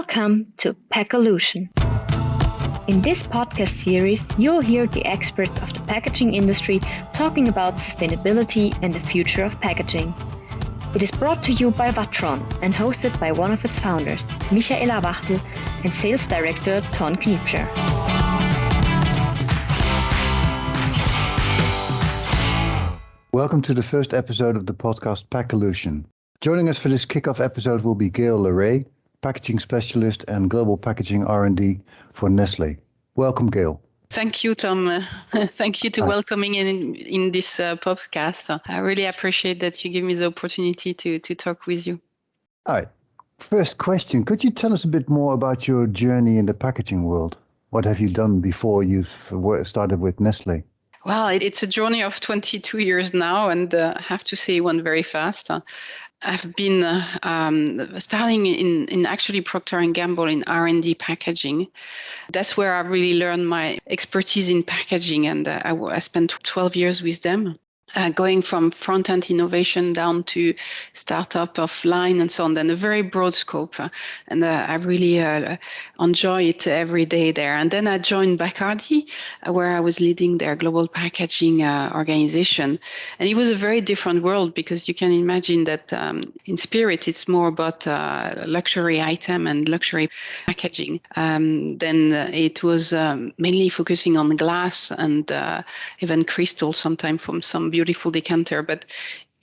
Welcome to Packolution. In this podcast series, you'll hear the experts of the packaging industry talking about sustainability and the future of packaging. It is brought to you by Vatron and hosted by one of its founders, Michaela Wachtel, and Sales Director Ton Kniepscher. Welcome to the first episode of the podcast Packolution. Joining us for this kickoff episode will be Gaelle Leray, packaging specialist and global packaging R&D for Nestlé. Welcome, Gaelle. Thank you, Tom. Thank you to welcoming in this podcast. I really appreciate that you give me the opportunity to talk with you. All right. First question, could you tell us a bit more about your journey in the packaging world? What have you done before you started with Nestlé? Well, it's a journey of 22 years now, and I have to say it went very fast. I've been starting in actually Procter & Gamble in R&D packaging. That's where I really learned my expertise in packaging, and I spent 12 years with them. Going from front-end innovation down to startup of line and so on, then a very broad scope. And I really enjoy it every day there. And then I joined Bacardi, where I was leading their global packaging organization. And it was a very different world because you can imagine that in spirit, it's more about luxury item and luxury packaging. Then it was mainly focusing on glass and even crystal, sometimes from some beautiful decanter, but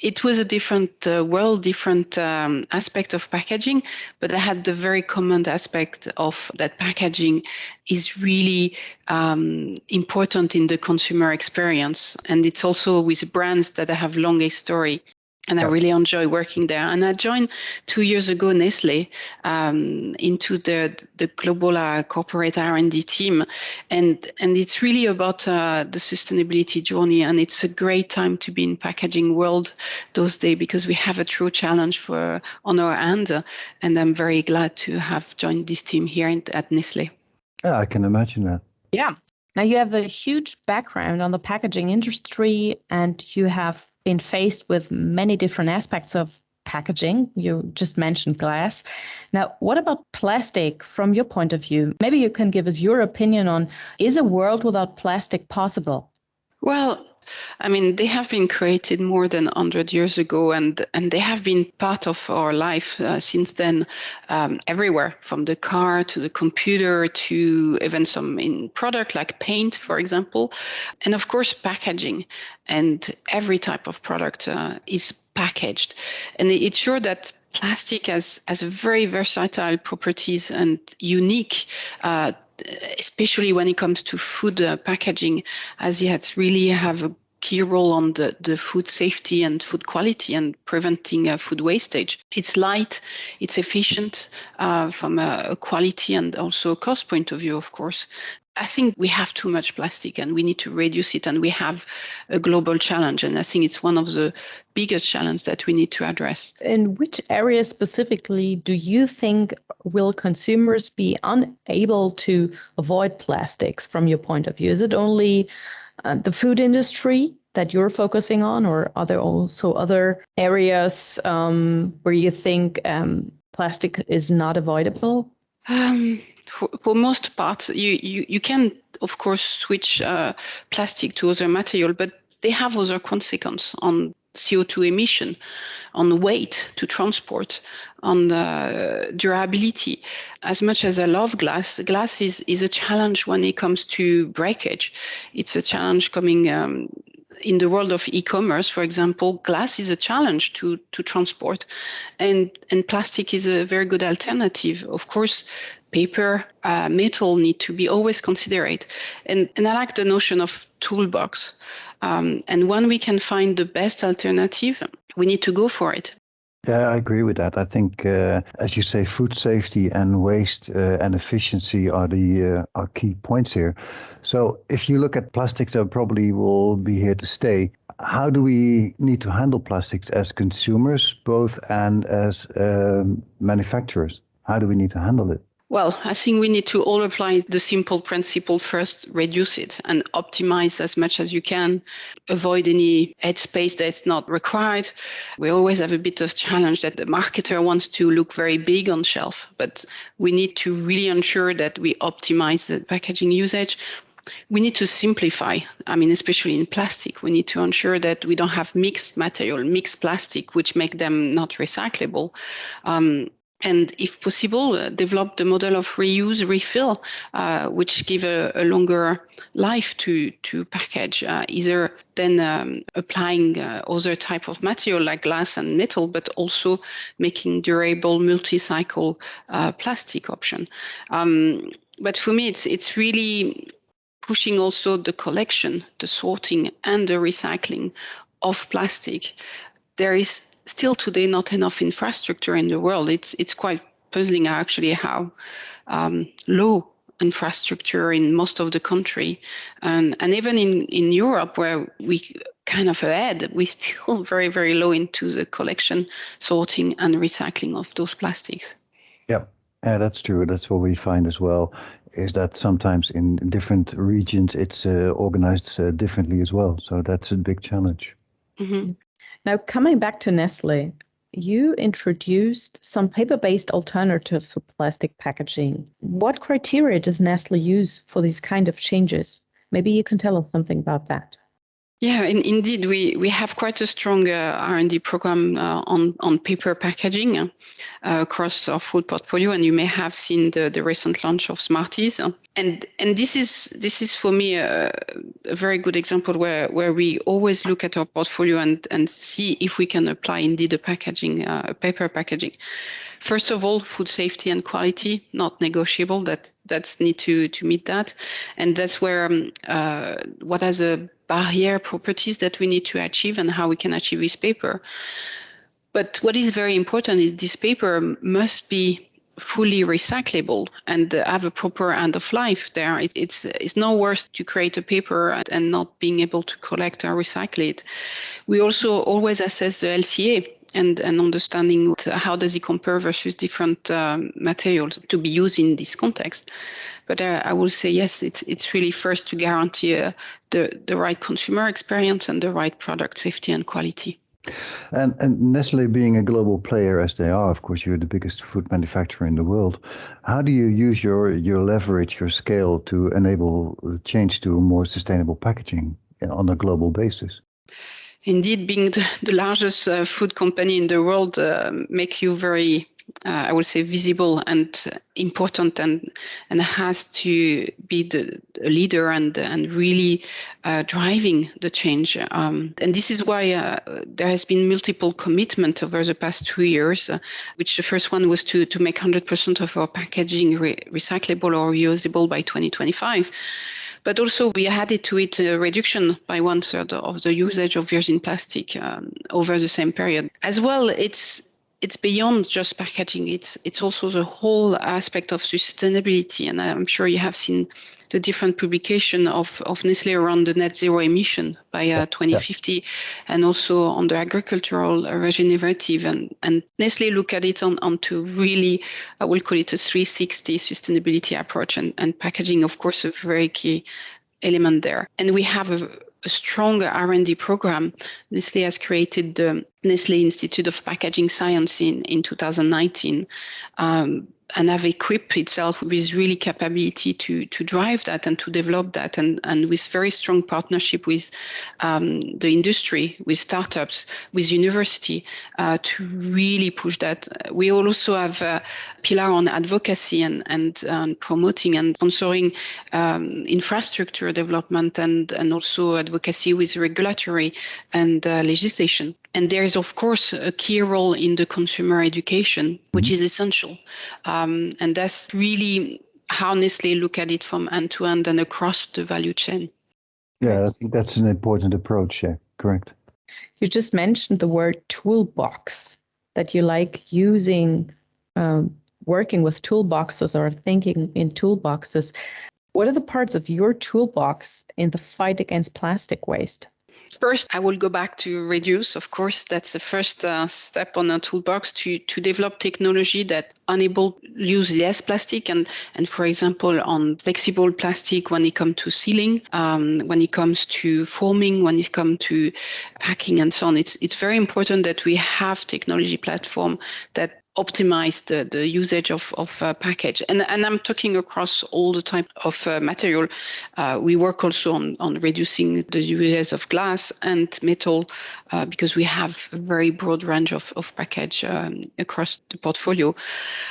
it was a different world, different aspect of packaging, but I had the very common aspect of that packaging is really important in the consumer experience. And it's also with brands that I have long history. And I really enjoy working there. And I joined 2 years ago Nestlé into the global corporate R&D team. And it's really about the sustainability journey. And it's a great time to be in packaging world those days because we have a true challenge on our hand. And I'm very glad to have joined this team here at Nestlé. Yeah, I can imagine that. Yeah. Now you have a huge background on the packaging industry and you have been faced with many different aspects of packaging. You just mentioned glass. Now, what about plastic from your point of view? Maybe you can give us your opinion on, is a world without plastic possible? Well, I mean, they have been created more than 100 years ago, and they have been part of our life since then, everywhere, from the car to the computer to even some in product like paint, for example, and of course packaging. And every type of product is packaged, and it's sure that plastic has a very versatile properties and unique. Especially when it comes to food packaging, as it really have a key role on the food safety and food quality and preventing food wastage. It's light, it's efficient from a quality and also a cost point of view, of course. I think we have too much plastic and we need to reduce it, and we have a global challenge. And I think it's one of the biggest challenges that we need to address. In which area specifically do you think will consumers be unable to avoid plastics from your point of view? Is it only the food industry that you're focusing on, or are there also other areas where you think plastic is not avoidable? For most parts, you can, of course, switch plastic to other material, but they have other consequences on CO2 emission, on weight to transport, on durability. As much as I love glass is a challenge when it comes to breakage. It's a challenge coming in the world of e-commerce, for example. Glass is a challenge to transport, and plastic is a very good alternative. Of course, paper, metal need to be always considered. And I like the notion of toolbox. And when we can find the best alternative, we need to go for it. Yeah, I agree with that. I think, as you say, food safety and waste and efficiency are are key points here. So if you look at plastics, that probably will be here to stay. How do we need to handle plastics as consumers, both and as manufacturers? How do we need to handle it? Well, I think we need to all apply the simple principle first, reduce it and optimize as much as you can, avoid any headspace that's not required. We always have a bit of challenge that the marketer wants to look very big on shelf, but we need to really ensure that we optimize the packaging usage. We need to simplify, especially in plastic. We need to ensure that we don't have mixed material, mixed plastic, which make them not recyclable. And if possible, develop the model of reuse, refill, which give a longer life to package, either then applying other type of material like glass and metal, but also making durable multi-cycle plastic option. But for me, it's really pushing also the collection, the sorting, and the recycling of plastic. There is still today not enough infrastructure in the world. It's quite puzzling actually how low infrastructure in most of the country, and even in Europe where we kind of ahead, we still very, very low into the collection, sorting, and recycling of those plastics. Yeah, that's true. That's what we find as well, is that sometimes in different regions it's organized differently as well. So that's a big challenge. Mm-hmm. Now, coming back to Nestlé, you introduced some paper-based alternatives for plastic packaging. What criteria does Nestlé use for these kind of changes? Maybe you can tell us something about that. Yeah, indeed, we have quite a strong R&D program on paper packaging across our food portfolio, and you may have seen the recent launch of Smarties. And this is for me a very good example where we always look at our portfolio and see if we can apply indeed a paper packaging. First of all, food safety and quality, not negotiable. That's need to meet that, and that's where what are the barrier properties that we need to achieve and how we can achieve this paper. But what is very important is this paper must be fully recyclable and have a proper end of life there. It's no worse to create a paper and not being able to collect or recycle it. We also always assess the LCA and understanding how does it compare versus different materials to be used in this context. But I will say, yes, it's really first to guarantee the right consumer experience and the right product safety and quality. And Nestlé being a global player as they are, of course, you're the biggest food manufacturer in the world. How do you use your leverage, your scale to enable change to a more sustainable packaging on a global basis? Indeed, being the largest food company in the world make you very, I would say, visible and important, and has to be the leader and really driving the change. And this is why there has been multiple commitment over the past 2 years, which the first one was to make 100% of our packaging recyclable or reusable by 2025. But also we added to it a reduction by 1/3 of the usage of virgin plastic over the same period. As well, it's beyond just packaging. It's also the whole aspect of sustainability. And I'm sure you have seen the different publication of Nestlé around the net zero emission by 2050, and also on the agricultural regenerative. And Nestlé look at it on to really, I will call it a 360 sustainability approach, and packaging, of course, a very key element there. And we have a strong R&D program. Nestlé has created the Nestlé Institute of Packaging Science in 2019, and have equipped itself with really capability to drive that and to develop that, and with very strong partnership with the industry, with startups, with university, to really push that. We also have a pillar on advocacy and promoting and sponsoring infrastructure development, and also advocacy with regulatory and legislation. And there is, of course, a key role in the consumer education, which is essential. And that's really how Nestlé look at it from end to end and across the value chain. Yeah, I think that's an important approach. Yeah, correct. You just mentioned the word toolbox, that you like using, working with toolboxes or thinking in toolboxes. What are the parts of your toolbox in the fight against plastic waste? First, I will go back to reduce. Of course, that's the first step on a toolbox to develop technology that enable use less plastic and for example, on flexible plastic when it comes to sealing, when it comes to foaming, when it comes to packing and so on. It's very important that we have technology platform that optimize the usage of package. And I'm talking across all the type of material. We work also on reducing the uses of glass and metal because we have a very broad range of package across the portfolio.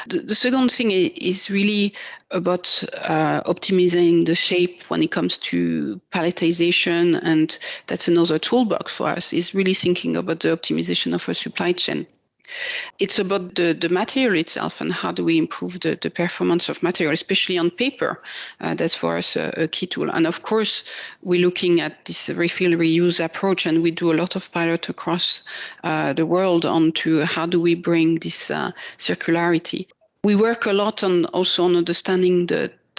The second thing is really about optimizing the shape when it comes to palletization, and that's another toolbox for us, is really thinking about the optimization of our supply chain. It's about the material itself and how do we improve the performance of material, especially on paper. That's for us a key tool. And of course, we're looking at this refill reuse approach, and we do a lot of pilot across the world onto how do we bring this circularity. We work a lot on also on understanding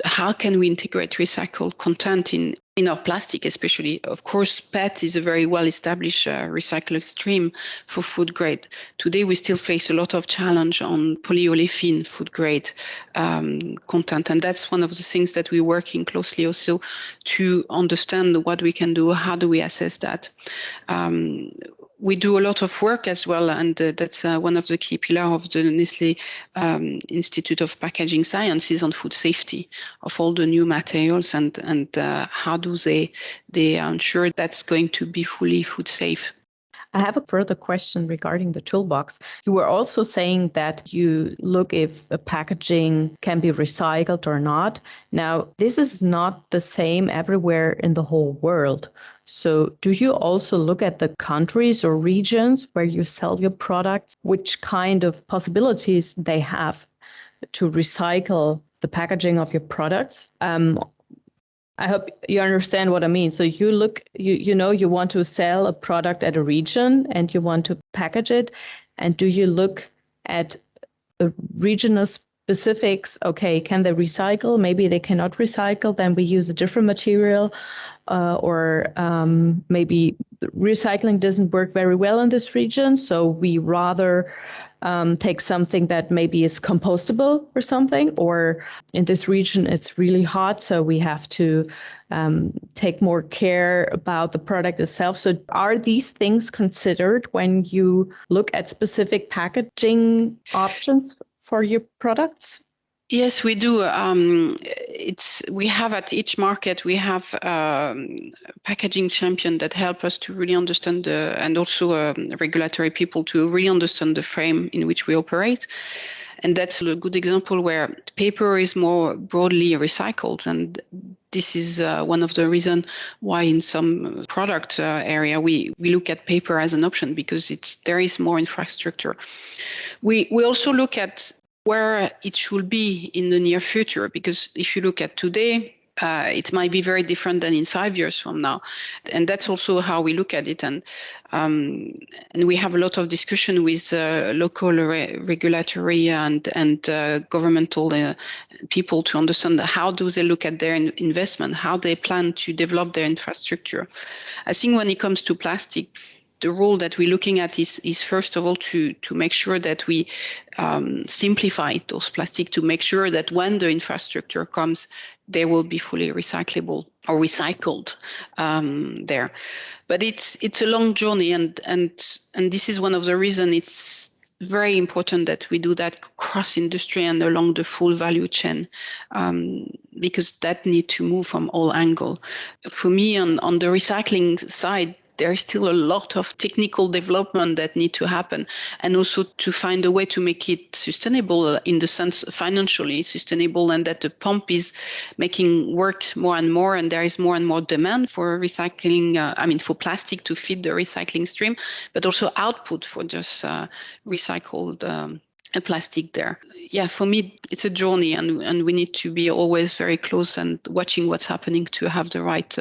how can we integrate recycled content in our plastic, especially. Of course, PET is a very well-established recycling stream for food grade. Today, we still face a lot of challenge on polyolefin food grade content, and that's one of the things that we're working closely also to understand what we can do, how do we assess that. We do a lot of work as well, and that's one of the key pillars of the Nestlé Institute of Packaging Sciences on food safety of all the new materials and how do they ensure that's going to be fully food safe. I have a further question regarding the toolbox. You were also saying that you look if a packaging can be recycled or not. Now, this is not the same everywhere in the whole world. So do you also look at the countries or regions where you sell your products, which kind of possibilities they have to recycle the packaging of your products? I hope you understand what I mean. So you look, you want to sell a product at a region and you want to package it. And do you look at the regional specifics? Okay, can they recycle? Maybe they cannot recycle. Then we use a different material, or maybe recycling doesn't work very well in this region. So we rather take something that maybe is compostable or something, or in this region it's really hot, so we have to take more care about the product itself. So are these things considered when you look at specific packaging options for your products? Yes, we do. We have at each market, we have packaging champion that help us to really understand and also regulatory people to really understand the frame in which we operate. And that's a good example where paper is more broadly recycled. And this is one of the reasons why in some product area, we look at paper as an option, because there is more infrastructure. We also look at where it should be in the near future, because if you look at today, it might be very different than in 5 years from now. And that's also how we look at it. And we have a lot of discussion with local regulatory and governmental people to understand how do they look at their investment, how they plan to develop their infrastructure. I think when it comes to plastic, the role that we're looking at is first of all to make sure that we simplify those plastic, to make sure that when the infrastructure comes, they will be fully recyclable or recycled there. But it's a long journey, and this is one of the reasons it's very important that we do that cross industry and along the full value chain, because that need to move from all angles. For me, on the recycling side, there is still a lot of technical development that need to happen, and also to find a way to make it sustainable in the sense financially sustainable, and that the pump is making work more and more, and there is more and more demand for recycling, for plastic to feed the recycling stream, but also output for just recycled plastic there. Yeah, for me, it's a journey, and we need to be always very close and watching what's happening to have the right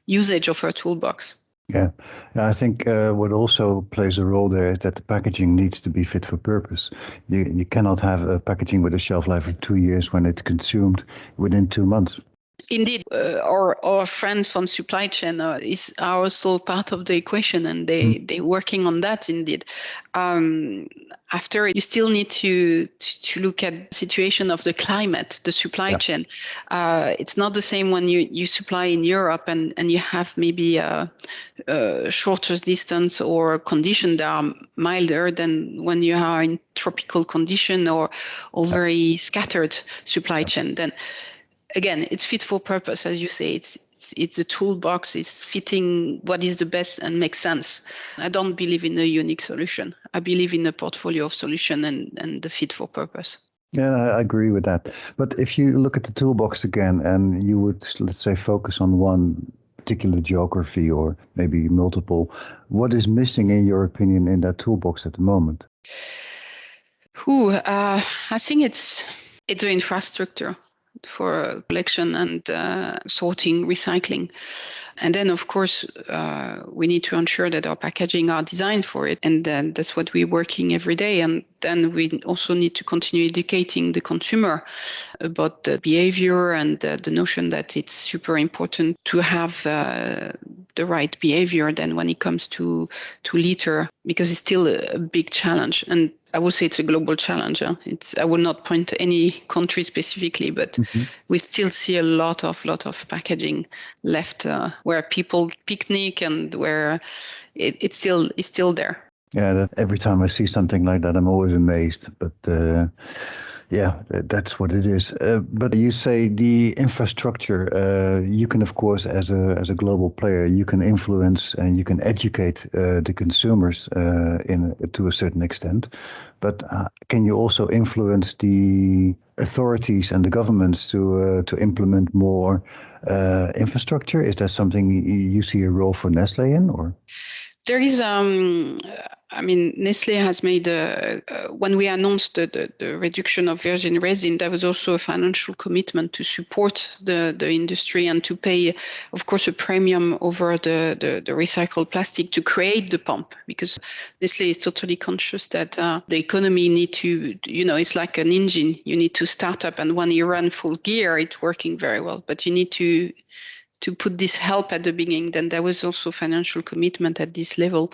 usage of our toolbox. Yeah, I think what also plays a role there is that the packaging needs to be fit for purpose. You cannot have a packaging with a shelf life of 2 years when it's consumed within 2 months. Indeed, our friends from supply chain are also part of the equation, and they're working on that. Indeed, after you still need to look at the situation of the climate, the supply chain. It's not the same when you supply in Europe and you have maybe a shorter distance or condition that are milder than when you are in tropical condition or very scattered supply chain. Then again, it's fit for purpose, as you say. It's a toolbox. It's fitting what is the best and makes sense. I don't believe in a unique solution. I believe in a portfolio of solution and the fit for purpose. Yeah, I agree with that. But if you look at the toolbox again, and you would, let's say, focus on one particular geography or maybe multiple, what is missing, in your opinion, in that toolbox at the moment? I think it's the infrastructure for collection and sorting, recycling. And then, of course, we need to ensure that our packaging are designed for it. And then that's what we're working every day. And then we also need to continue educating the consumer about the behavior and the notion that it's super important to have the right behavior then when it comes to litter, because it's still a big challenge. And I would say it's a global challenge. I will not point to any country specifically, but we still see a lot of packaging left where people picnic and where it's still there. Yeah, every time I see something like that, I'm always amazed. But that's what it is. But you say the infrastructure. You can, of course, as a global player, you can influence and you can educate the consumers to a certain extent. But can you also influence the authorities and the governments to implement more infrastructure? Is that something you see a role for Nestlé in, or? There is, Nestlé has made, when we announced the reduction of virgin resin, there was also a financial commitment to support the industry and to pay, of course, a premium over the recycled plastic to create the pump, because Nestlé is totally conscious that the economy need to, it's like an engine. You need to start up, and when you run full gear, it's working very well, but you need to put this help at the beginning. Then there was also financial commitment at this level.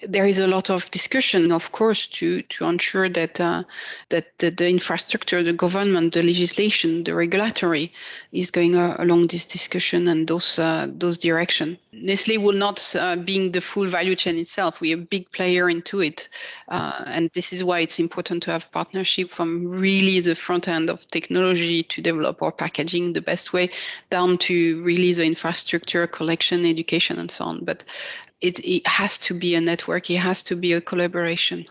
There is a lot of discussion, of course, to ensure that the infrastructure, the government, the legislation, the regulatory is going along this discussion and those direction. Nestlé will not being the full value chain itself. We are a big player into it, and this is why it's important to have partnership from really the front end of technology to develop our packaging the best way, down to really the infrastructure, collection, education, and so on. But it has to be a network. It has to be a collaboration.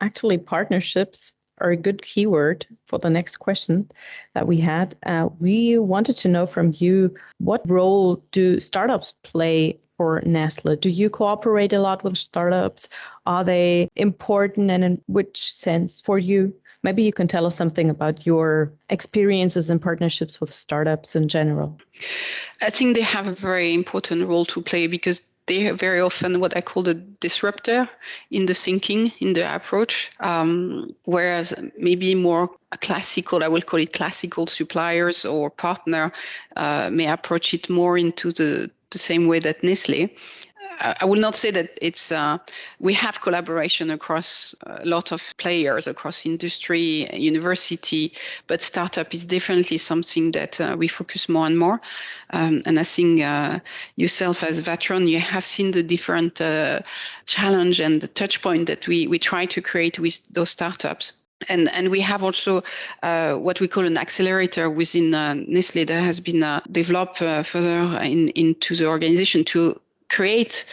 Actually, partnerships are a good keyword for the next question that we had. We wanted to know from you, what role do startups play for Nestlé? Do you cooperate a lot with startups? Are they important, and in which sense for you? Maybe you can tell us something about your experiences and partnerships with startups in general. I think they have a very important role to play, because they are very often what I call the disruptor in the thinking, in the approach, whereas maybe more classical, I will call it classical suppliers or partner may approach it more into the same way that Nestlé. I will not say that it's, we have collaboration across a lot of players, across industry, university, but startup is definitely something that we focus more and more. And I think yourself as a veteran, you have seen the different challenge and the touch point that we try to create with those startups. And we have also what we call an accelerator within Nestlé that has been developed further into the organization to create,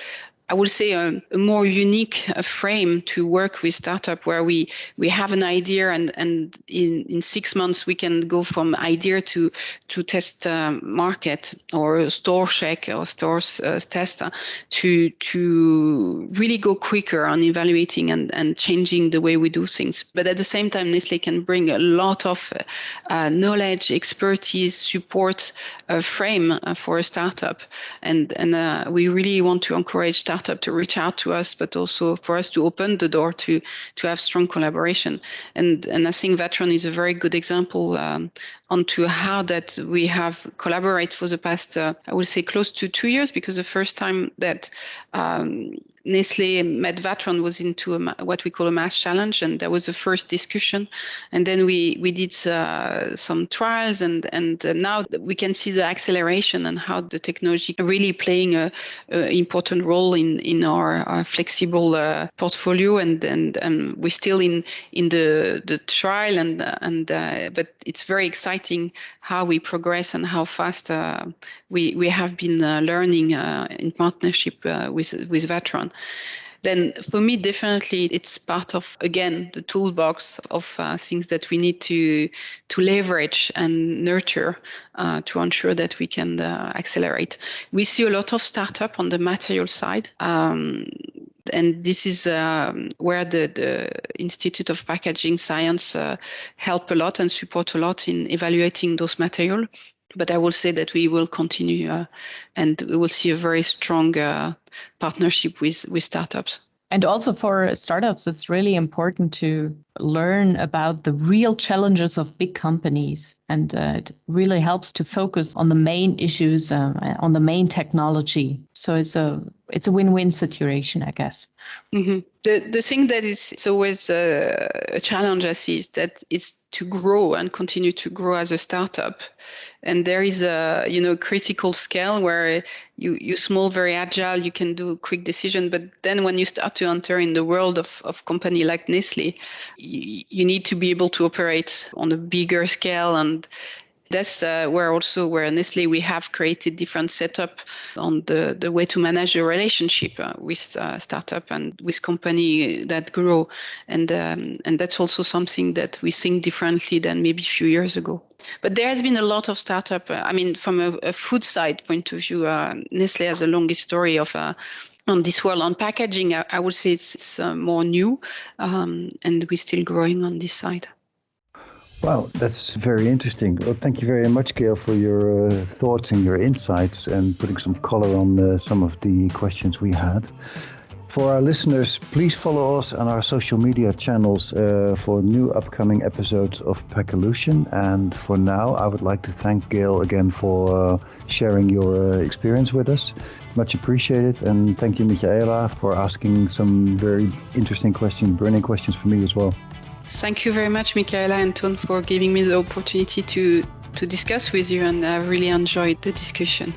I would say, a more unique frame to work with startup, where we have an idea and in 6 months we can go from idea to test market or store check or stores test to really go quicker on evaluating and changing the way we do things. But at the same time, Nestlé can bring a lot of knowledge, expertise, support frame for a startup, and we really want to encourage startups startup to reach out to us, but also for us to open the door to have strong collaboration. And I think Vatron is a very good example onto how that we have collaborated for the past, I would say, close to 2 years, because the first time that Nestlé met Vatron was into what we call a mass challenge, and that was the first discussion. And then we did some trials, and now we can see the acceleration and how the technology really playing a important role in our flexible portfolio. And we're still in the trial, but it's very exciting how we progress and how fast we have been learning in partnership with Vatron. Then for me, definitely it's part of, again, the toolbox of things that we need to leverage and nurture to ensure that we can accelerate. We see a lot of startup on the material side. And this is where the Institute of Packaging Science help a lot and support a lot in evaluating those materials. But I will say that we will continue and we will see a very strong partnership with startups. And also for startups, it's really important to learn about the real challenges of big companies. And it really helps to focus on the main issues, on the main technology. So it's a win-win situation, I guess. Mm-hmm. The thing that is always a challenge, I see, is that it's to grow and continue to grow as a startup. And there is a critical scale where you're small, very agile, you can do quick decision. But then when you start to enter in the world of company like Nestlé, you need to be able to operate on a bigger scale. And that's where Nestlé, we have created different setup on the way to manage the relationship with startup and with company that grow. And that's also something that we think differently than maybe a few years ago. But there has been a lot of startup. From a food side point of view, Nestlé has a long history of on this world. On packaging, I would say it's more new, and we're still growing on this side. Wow, that's very interesting. Well, thank you very much, Gaelle, for your thoughts and your insights and putting some color on some of the questions we had. For our listeners, please follow us on our social media channels for new upcoming episodes of Packolution. And for now, I would like to thank Gaelle again for sharing your experience with us. Much appreciated. And thank you, Michaela, for asking some very interesting questions, burning questions for me as well. Thank you very much, Michaela and Ton, for giving me the opportunity to discuss with you, and I really enjoyed the discussion.